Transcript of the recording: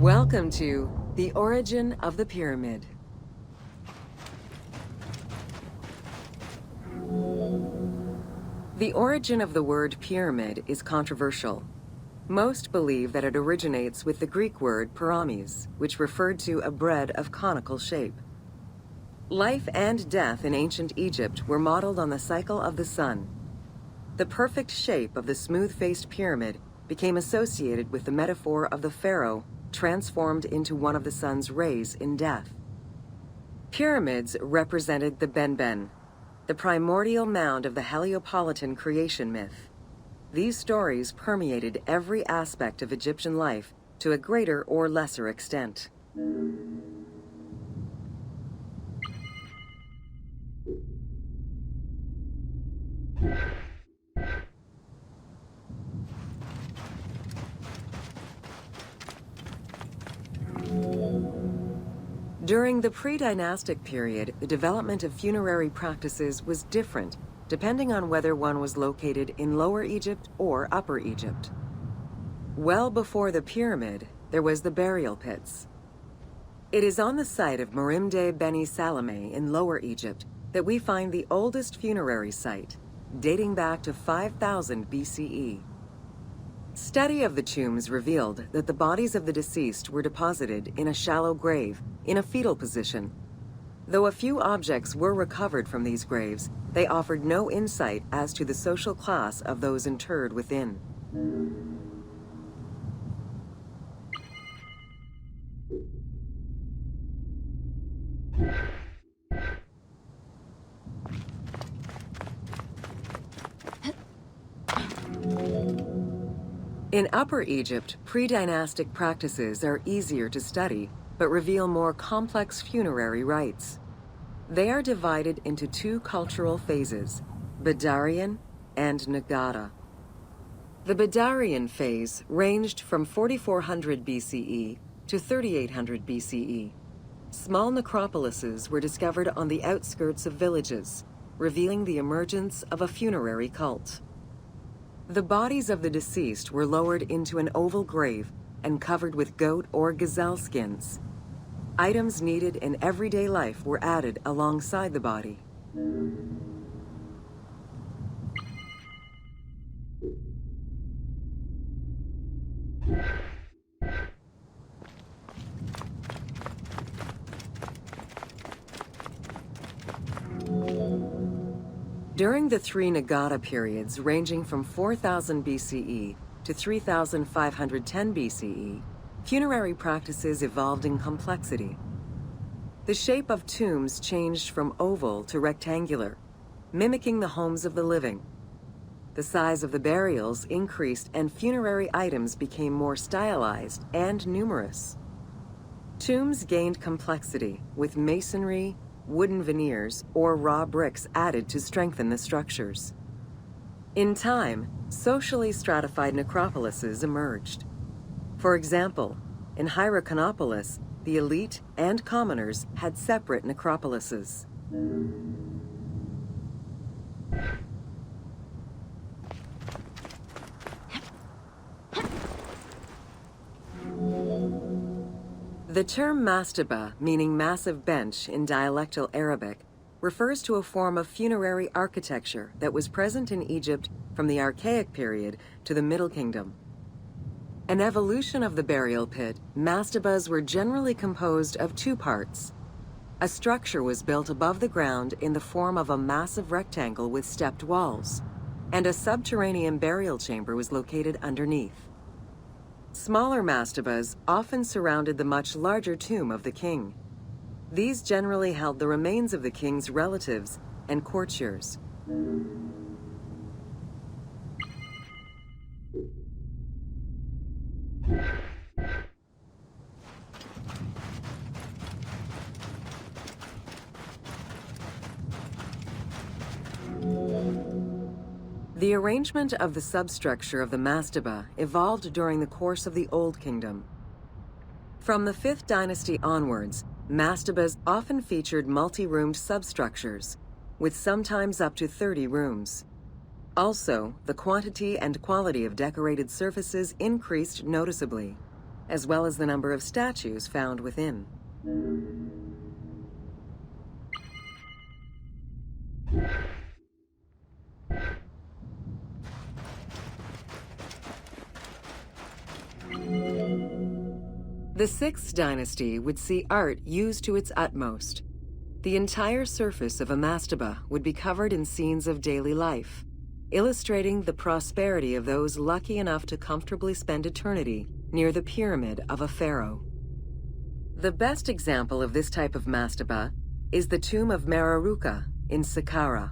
Welcome to The Origin of the Pyramid. The origin of the word pyramid is controversial. Most believe that it originates with the Greek word pyramis, which referred to a bread of conical shape. Life and death in ancient Egypt were modeled on the cycle of the sun. The perfect shape of the smooth-faced pyramid became associated with the metaphor of the pharaoh transformed into one of the sun's rays in death. Pyramids represented the Benben, the primordial mound of the Heliopolitan creation myth. These stories permeated every aspect of Egyptian life to a greater or lesser extent. During the pre-dynastic period, the development of funerary practices was different depending on whether one was located in Lower Egypt or Upper Egypt. Well before the pyramid, there was the burial pits. It is on the site of Merimde Beni Salome in Lower Egypt that we find the oldest funerary site, dating back to 5000 BCE. Study of the tombs revealed that the bodies of the deceased were deposited in a shallow grave, in a fetal position. Though a few objects were recovered from these graves, they offered no insight as to the social class of those interred within. In Upper Egypt, pre-dynastic practices are easier to study, but reveal more complex funerary rites. They are divided into two cultural phases, Badarian and Nagata. The Badarian phase ranged from 4400 BCE to 3800 BCE. Small necropolises were discovered on the outskirts of villages, revealing the emergence of a funerary cult. The bodies of the deceased were lowered into an oval grave and covered with goat or gazelle skins. Items needed in everyday life were added alongside the body. During the three Nagata periods ranging from 4000 BCE to 3510 BCE, funerary practices evolved in complexity. The shape of tombs changed from oval to rectangular, mimicking the homes of the living. The size of the burials increased and funerary items became more stylized and numerous. Tombs gained complexity with masonry, wooden veneers, or raw bricks added to strengthen the structures. In time, socially stratified necropolises emerged. For example, in Hierakonpolis, the elite and commoners had separate necropolises. The term mastaba, meaning massive bench in dialectal Arabic, refers to a form of funerary architecture that was present in Egypt from the Archaic period to the Middle Kingdom. An evolution of the burial pit, mastabas were generally composed of two parts. A structure was built above the ground in the form of a massive rectangle with stepped walls, and a subterranean burial chamber was located underneath. Smaller mastabas often surrounded the much larger tomb of the king. These generally held the remains of the king's relatives and courtiers. The arrangement of the substructure of the mastaba evolved during the course of the Old Kingdom. From the 5th dynasty onwards, mastabas often featured multi-roomed substructures, with sometimes up to 30 rooms. Also, the quantity and quality of decorated surfaces increased noticeably, as well as the number of statues found within. The 6th dynasty would see art used to its utmost. The entire surface of a mastaba would be covered in scenes of daily life, illustrating the prosperity of those lucky enough to comfortably spend eternity near the pyramid of a pharaoh. The best example of this type of mastaba is the tomb of Meroruka in Saqqara.